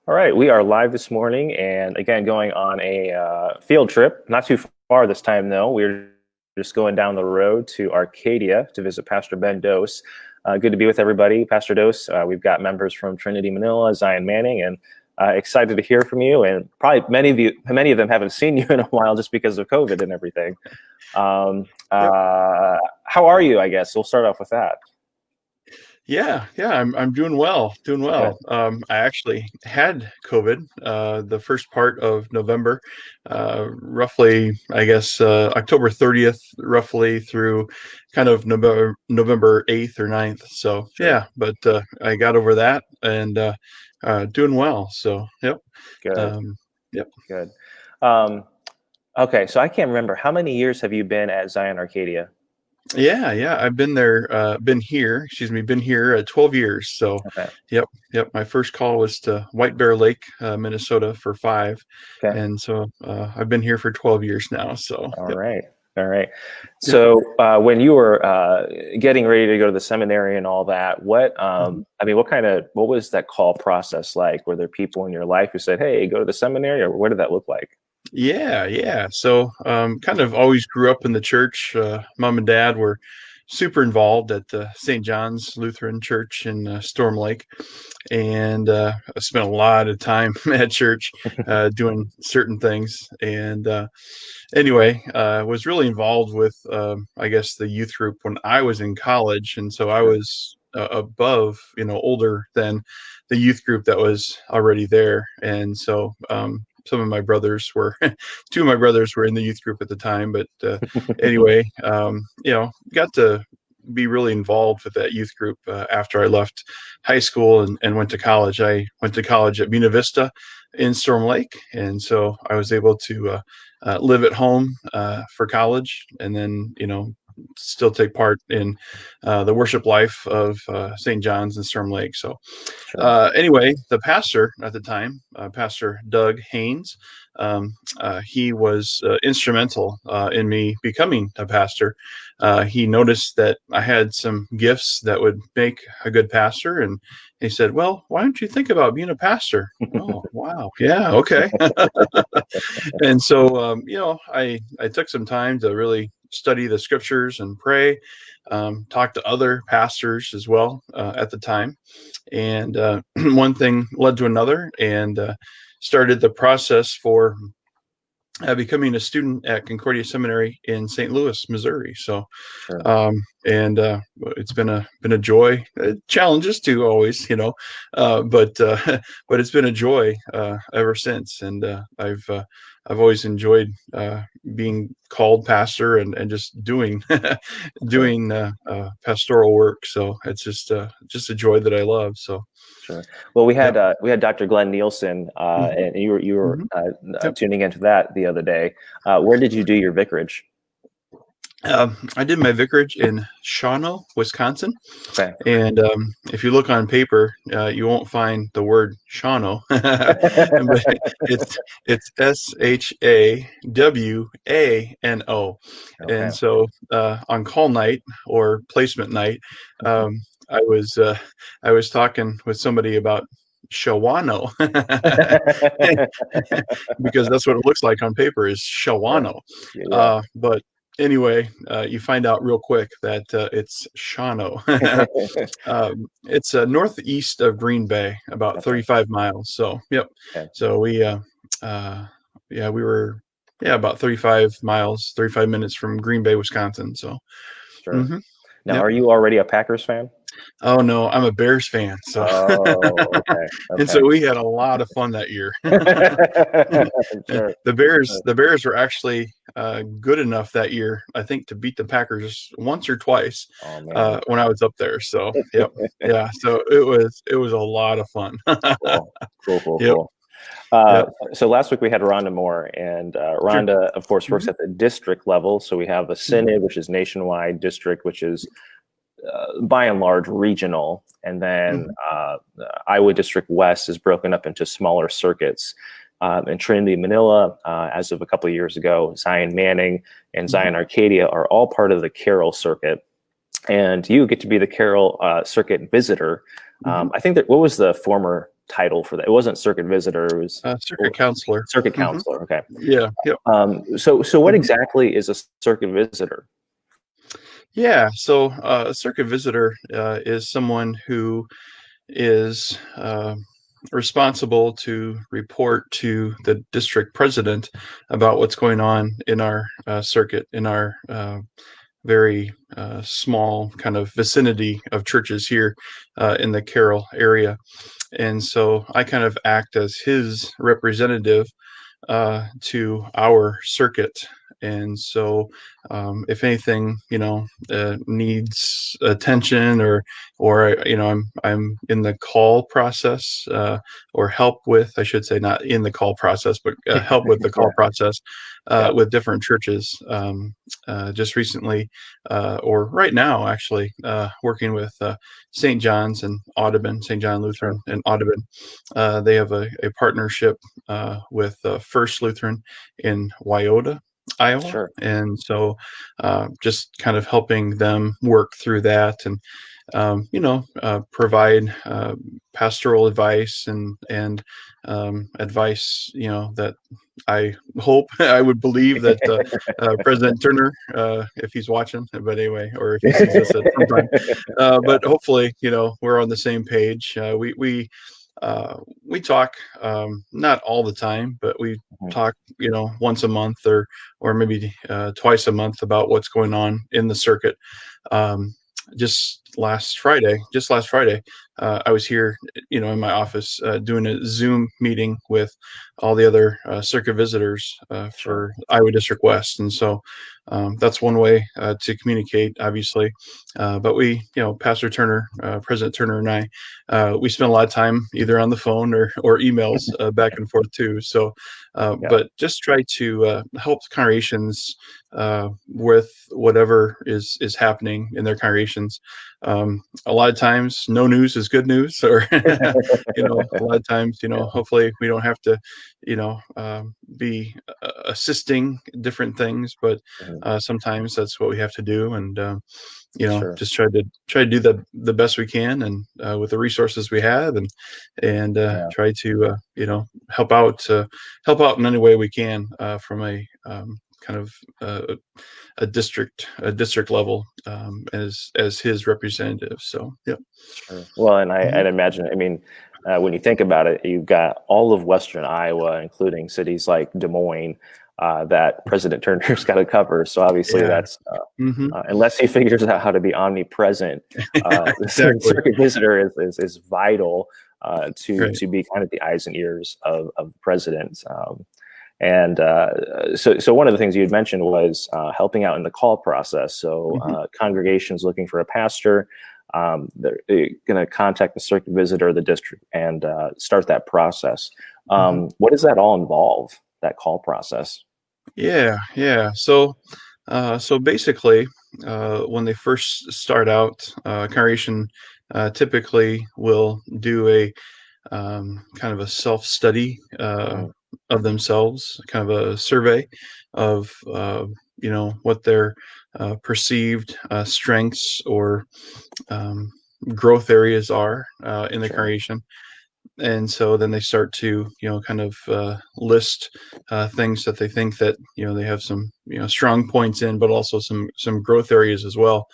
All right, we are live this morning, and again, going on a field trip. Not too far this time, though. We're just going down the road to Arcadia to visit Pastor Ben Dose. Good to be with everybody, Pastor Dose. We've got members from Trinity Manila, Zion Manning, and excited to hear from you. And probably many of them haven't seen you in a while just because of COVID and everything. Yep. How are you? I guess we'll start off with that. Yeah, I'm doing well, doing Good. well. I actually had COVID the first part of November, roughly, I guess, October 30th, roughly through kind of November 8th or 9th. So Sure. yeah, but I got over that and doing well. So yep, Good. um, yep. Good. Um, okay, so I can't remember how many years have you been at Zion Arcadia? Yeah. I've been there, been here 12 years. So, Okay. yep. My first call was to White Bear Lake, Minnesota for 5. Okay. And so I've been here for 12 years now. So, All yep, right. All right. yep. So when you were getting ready to go to the seminary and all that, Mhm. what was that call process like? Were there people in your life who said, "Hey, go to the seminary," or what did that look like? Yeah. So, kind of always grew up in the church. Mom and dad were super involved at the St. John's Lutheran Church in Storm Lake. And I spent a lot of time at church doing certain things. And anyway, was really involved with, I guess, the youth group when I was in college. And so I Sure. was above, older than the youth group that was already there. And so some of my brothers were, two of my brothers were in the youth group at the time. But anyway, got to be really involved with that youth group after I left high school and went to college. I went to college at Buena Vista in Storm Lake. And so I was able to live at home for college, and then still take part in the worship life of St. John's and Storm Lake. So Sure. anyway, the pastor at the time, Pastor Doug Haynes, he was instrumental in me becoming a pastor. He noticed that I had some gifts that would make a good pastor, and he said, "Well, why don't you think about being a pastor?" Oh, wow. Yeah. Okay. And so, I took some time to really study the scriptures and pray, talk to other pastors as well at the time. And one thing led to another, and started the process for becoming a student at Concordia Seminary in St. Louis, Missouri. So, Sure. and it's been a joy. Challenges too, always, but but it's been a joy ever since. And I've always enjoyed being called pastor and just doing Sure. doing pastoral work. So it's just a joy that I love. So Sure. Well, yep. we had Dr. Glenn Nielsen, hmm and you were hmm Yep. tuning into that the other day. Where did you do your vicarage? I did my vicarage in Shawano, Wisconsin. Okay. And if you look on paper, you won't find the word Shawano, but it's Shawano. Okay. And so on call night or placement night, um, I was uh, I was talking with somebody about Shawano because that's what it looks like on paper is Sure. Shawano. Yeah. But anyway, you find out real quick that it's Shawano. Yeah. It's northeast of Green Bay, about Okay. 35 miles. So, yep. Okay. So uh, we were, about 35 miles, 35 minutes from Green Bay, Wisconsin. So, Sure. hmm Now, yep. are you already a Packers fan? Oh no, I'm a Bears fan. So, Oh, okay. and Okay. so we had a lot of fun that year. Sure. Sure. The Bears were actually good enough that year, I think, to beat the Packers once or twice Oh man. when I was up there. So, yep, yeah. So it was a lot of fun. Cool. Cool. Cool. Yep, Cool. yep. So last week we had Rhonda Moore, and Sure. Rhonda, of course, works hmm at the district level. So we have a hmm synod, which is nationwide, district, which is by and large regional, and then hmm Iowa District West is broken up into smaller circuits. And Trinity Manila, as of a couple of years ago, Zion Manning and hmm Zion Arcadia are all part of the Carroll Circuit, and you get to be the Carroll Circuit visitor. hmm I think that what was the former title for that? It wasn't circuit visitor. It was Circuit counselor. circuit Hmm. counselor. Okay. Yeah. Yep. So what Mhm. exactly is a circuit visitor? Yeah. So a circuit visitor is someone who is responsible to report to the district president about what's going on in our circuit, in our very small kind of vicinity of churches here in the Carroll area. And so I kind of act as his representative to our circuit. And so, if anything, needs attention, or I'm in the call process, or help with, I should say, not in the call process, but help with the call Yeah. process Yeah. with different churches. Just recently, or right now, actually, working with St. John's and Audubon, St. John Lutheran Sure. and Audubon. They have a partnership with First Lutheran in Wyoda, Iowa. Sure. And so just kind of helping them work through that, and provide pastoral advice, and advice, that I hope, I would believe that President Turner, if he's watching, but anyway, or if he sees this at some time, Yeah. but hopefully, we're on the same page. We talk, not all the time, but we Mhm. talk, once a month, or maybe twice a month, about what's going on in the circuit. Um, just last Friday, I was here, in my office, doing a Zoom meeting with all the other circuit visitors Sure. for Iowa District West, and so that's one way to communicate, obviously. But Pastor Turner, President Turner, and I, we spend a lot of time either on the phone or emails back and forth too. So, Yeah. but just try to help congregations with whatever is happening in their congregations. A lot of times, no news is good news, or a lot of times, Yeah. hopefully we don't have to, be assisting different things, but Mhm. sometimes that's what we have to do, and Sure. just try to do the best we can, and with the resources we have, and Yeah. try to help out in any way we can from a kind of a district level, as his representative. So yeah. Sure. Well, and Mhm. I'd imagine, I mean, when you think about it, you've got all of Western Iowa, including cities like Des Moines, that President Turner's got to cover. So obviously, Yeah. that's Hmm. unless he figures out how to be omnipresent, the Exactly. circuit visitor is vital Right. to be kind of the eyes and ears of the president. And so one of the things you had mentioned was helping out in the call process. So Hmm. congregations looking for a pastor, they're going to contact the circuit visitor of the district and start that process. Hmm. What does that all involve, that call process? Yeah. Yeah. So basically, when they first start out, congregation typically will do a kind of a self-study Mhm. of themselves, kind of a survey of what their perceived strengths or um, growth areas are in the Sure. congregation. And so then they start to kind of list things that they think that they have some strong points in, but also some growth areas as well.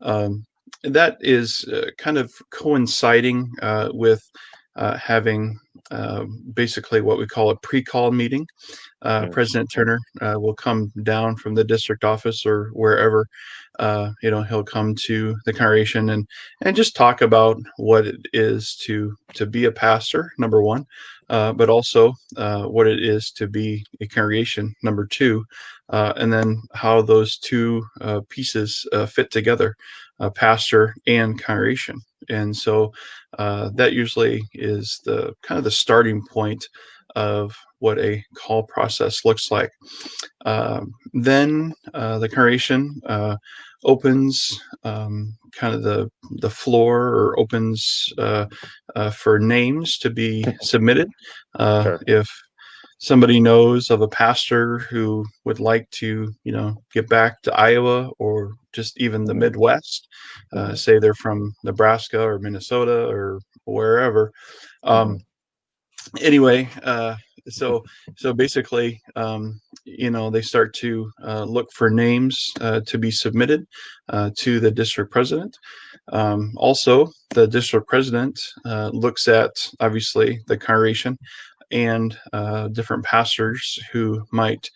um, that is kind of coinciding with having basically what we call a pre-call meeting. Mhm. President Sure. Turner will come down from the district office or wherever. He'll come to the congregation, and just talk about what it is to be a pastor, number one, but also what it is to be a congregation, number two, and then how those two pieces fit together, pastor and congregation. And so that usually is the kind of the starting point of what a call process looks like. Then the congregation opens kind of the floor, or opens for names to be submitted. Sure. If somebody knows of a pastor who would like to, get back to Iowa, or just even the Mhm. Midwest, Mhm. say they're from Nebraska or Minnesota or wherever, um, Mhm. anyway, so basically, they start to look for names to be submitted to the district president. Also, the district president looks at, obviously, the congregation and different pastors who might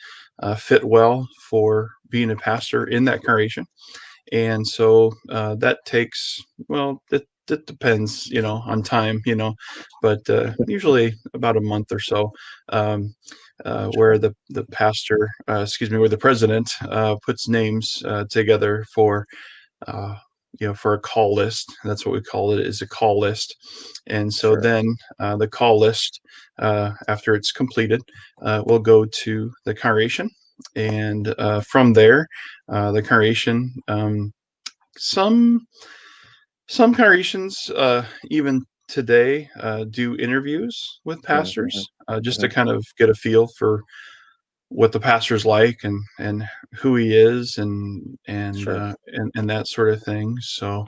fit well for being a pastor in that congregation. And so that takes, well, it depends, on time, but usually about a month or so, where the pastor, where the president puts names together for, for a call list. That's what we call it, is a call list. And so Sure. then the call list, after it's completed, will go to the congregation. And from there, the congregation, some congregations, even today, do interviews with Mhm, pastors, just to mhm. kind of get a feel for what the pastor's like, and who he is, Sure. and that sort of thing. So,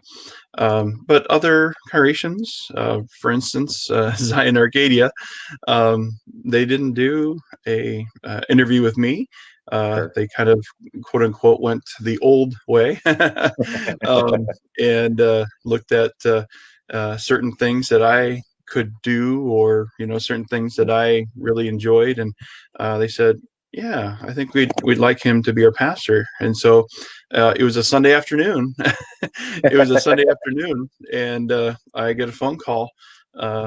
but other congregations, for instance, Zion Arcadia, they didn't do a interview with me. Sure. They kind of, quote unquote, went the old way, um, and looked at certain things that I could do, or certain things that I really enjoyed, and they said, "Yeah, I think we'd like him to be our pastor." And so it was a Sunday afternoon. It was a Sunday afternoon, and I get a phone call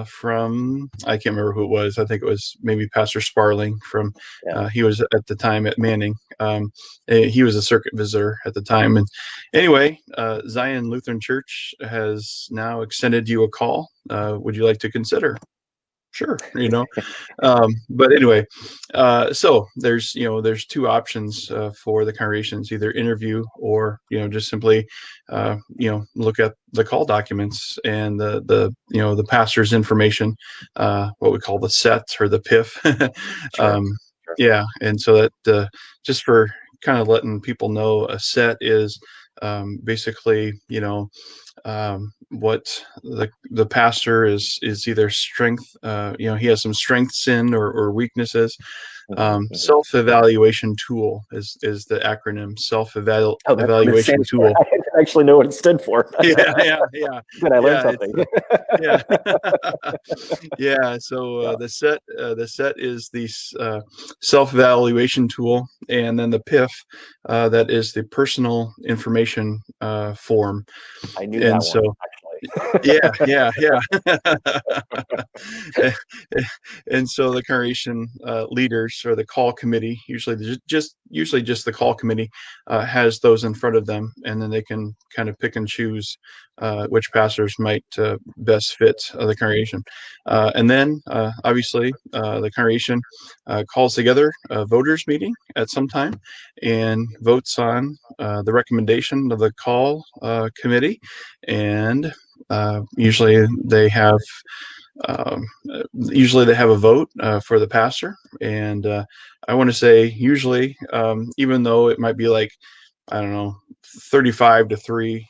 from, I can't remember who it was. I think it was maybe Pastor Sparling from. Yeah. He was at the time at Manning. He was a circuit visitor at the time, and anyway, Zion Lutheran Church has now extended you a call. Would you like to consider? Sure, but anyway, so there's two options for the congregations: either interview, or just simply look at the call documents and the pastor's information, what we call the set, or the PIF. Sure. um, Sure. yeah, and so that, just for kind of letting people know, a set is basically, what the pastor is either strength, he has some strengths in, or weaknesses. Mhm, mhm. Self-evaluation tool is the acronym. Oh, that's what it Self-evaluation stands for. tool. I didn't actually know what it stood for. Yeah, yeah, yeah, Good, I learned yeah. It's something. yeah, yeah. So Yeah, the set is the self-evaluation tool, and then the PIF, that is the personal information form. I knew And that so, one, actually. yeah, yeah, yeah. And so the congregation leaders, or the call committee, usually just the call committee, has those in front of them, and then they can kind of pick and choose which pastors might best fit the congregation. And then obviously the congregation calls together a voters meeting at some time, and votes on the recommendation of the call committee. And usually um, they have a vote for the pastor. And I want to say, usually, even though it might be like, I don't know, 35-3,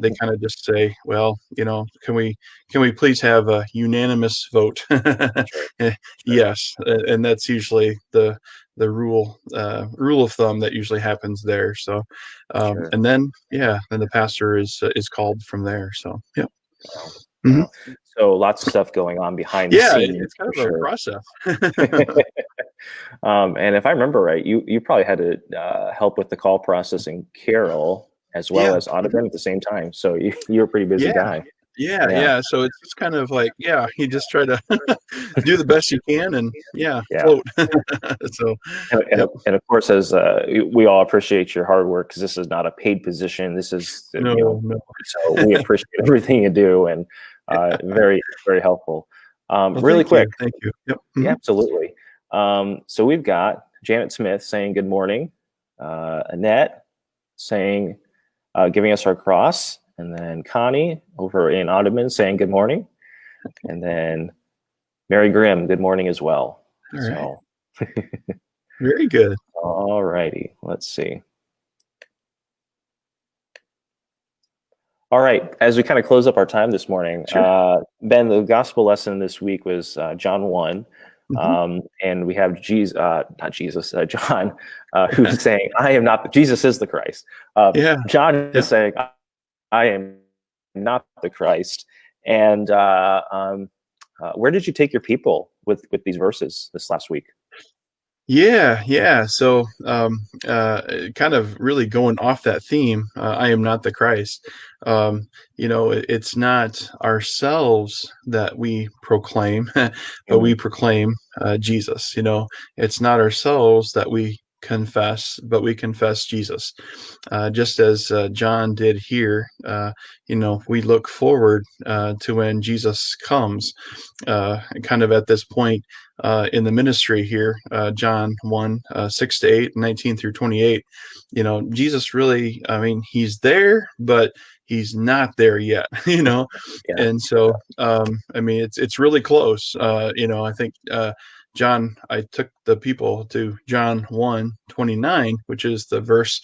they kind of just say, well, can we please have a unanimous vote? Sure, Eh, sure, yes, and that's usually the rule of thumb that usually happens there. So, sure. and then, yeah, then the pastor is called from there. So, yeah. Wow, Hmm. wow. So lots of stuff going on behind the Yeah, scenes it's kind for of a sure. process. And if I remember right, you probably had to help with the call processing Carol as well Yeah. as Mhm. Audubon at the same time. So you're a pretty busy Yeah. guy. Yeah, Yeah, yeah. So it's just kind of like, yeah, you just try to do the best you can, and yeah, yeah. float. So, yep. And of course, as we all appreciate your hard work, because this is not a paid position. This is, No, no. so we appreciate everything you do, and very, very helpful. Well, Really thank quick. you. Thank you. Yep. Yeah, Mhm. absolutely. So we've got Janet Smith saying good morning, Annette saying, giving us our cross, and then Connie over in Audubon saying good morning, and then Mary Grimm, good morning as well. All right. So, Very good. all righty, let's see. All right. As we kind of close up our time this morning, Sure. Ben, the gospel lesson this week was John 1. Hmm. And we have Jesus, not Jesus, John, who's saying, I am not, Jesus is the Christ. Yeah. John Yeah. is saying, I am not the Christ. And where did you take your people with these verses this last week? Yeah, yeah. So, kind of really going off that theme, I am not the Christ. It's not ourselves that we proclaim, but Mm, we proclaim Jesus. It's not ourselves that we confess, but we confess Jesus. Just as John did here, we look forward to when Jesus comes. Kind of at this point in the ministry here, John 1, 6 to 8, 19 through 28, Jesus really, I mean, he's there, but he's not there yet, yeah. And so, I mean, it's really close. I think, I took the people to John 1:29, which is the verse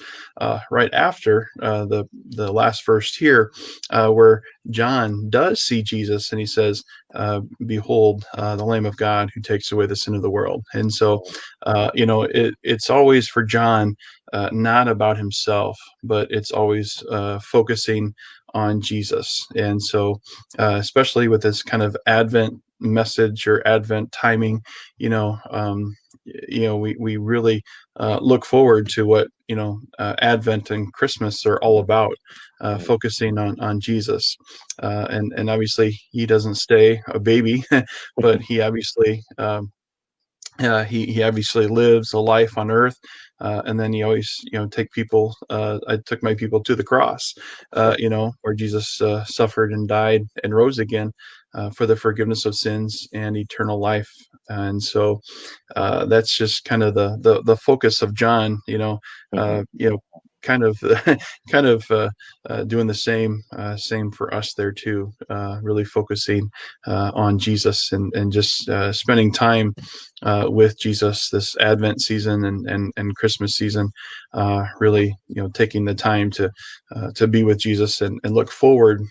right after the last verse here, where John does see Jesus and he says, behold, the Lamb of God who takes away the sin of the world. And so, it's always for John, not about himself, but it's always focusing on Jesus. And so, especially with this kind of Advent message or Advent timing, we really look forward to what Advent and Christmas are all about, Mhm. focusing on Jesus, and obviously he doesn't stay a baby, but he obviously he obviously lives a life on earth, and then he always take people. I took my people to the cross, Sure. where Jesus suffered and died and rose again for the forgiveness of sins and eternal life. And so that's just kind of the focus of John. Mhm. Kind of kind of doing the same for us there too. Really focusing on Jesus and just spending time with Jesus this Advent season and Christmas season, really taking the time to be with Jesus and look forward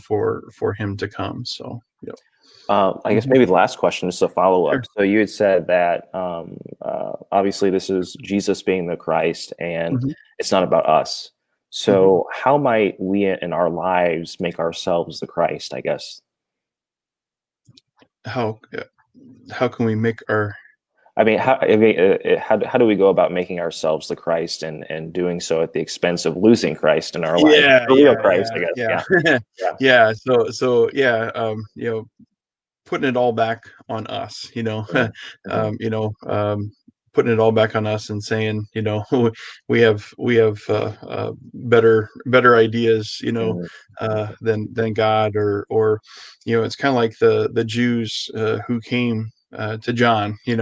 for him to come. So yeah. I guess Mhm. maybe the last question is a follow up. Sure. So you had said that obviously this is Jesus being the Christ, and Mhm. it's not about us. Mhm. So how might we in our lives make ourselves the Christ? I guess. How how can we make our How do we go about making ourselves the Christ and doing so at the expense of losing Christ in our lives? yeah The real yeah Christ, yeah I guess. Yeah. yeah Yeah. yeah so yeah, putting it all back on us, Mhm. Mhm. um, you know, um, putting it all back on us and saying, we have better ideas, Mhm. than God, or it's kind of like the Jews who came to John. They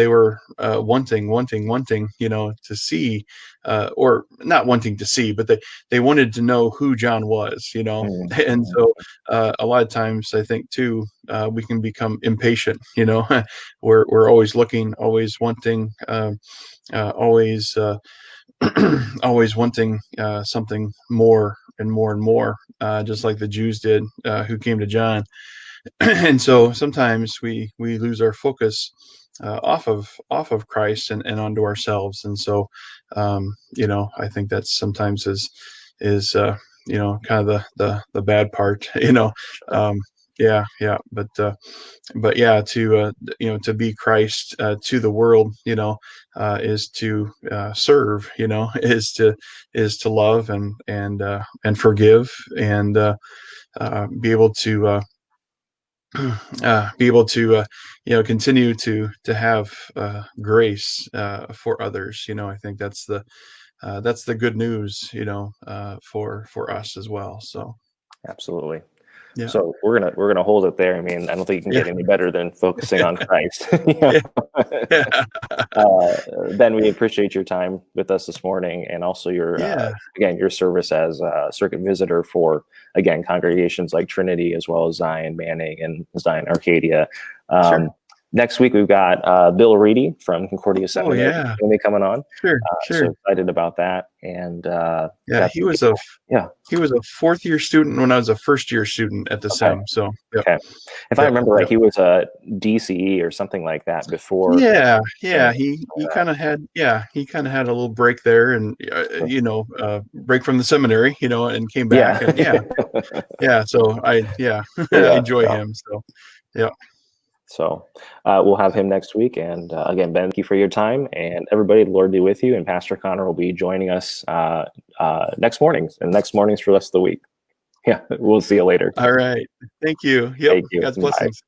were wanting, to see, or not wanting to see, but they wanted to know who John was, Mhm. and Mhm. so a lot of times I think too, we can become impatient. We're always looking, always wanting, always always wanting something more and more and more, just like the Jews did, who came to John. And so sometimes we lose our focus off of Christ and onto ourselves. And so I think that sometimes is kind of the bad part. Sure. um, yeah, but yeah, to be Christ to the world, is to serve, is to love and forgive, and be able to continue to have grace for others. I think that's the good news, for us as well. So Absolutely. yeah. So we're gonna hold it there. I mean, I don't think you can Yeah. get any better than focusing on Christ. You know? Yeah. Yeah. Ben, we appreciate your time with us this morning, and also your Yeah. again your service as a circuit visitor for again congregations like Trinity as well as Zion Manning and Zion Arcadia. Um, Sure. next week we've got Bill Reedy from Concordia Oh Seminary yeah, going to be coming on. sure, So sure. excited about that. And Yeah, got he some was a people. Yeah. he was a fourth year student when I was a first year student at the Okay. SEM. So yep, Okay. If I yep, remember right, yep. he was a DCE or something like that before. Yeah, yeah. And, He kind of had a little break there, and break from the seminary, and came yeah. back, and yeah. So I Yeah. enjoy him. So yeah. So we'll have him next week. And again, Ben, thank you for your time. And everybody, the Lord be with you. And Pastor Connor will be joining us next mornings for the rest of the week. Yeah, we'll see you later. All right. Thank you. Yep. Thank you. God's Bye. blessings.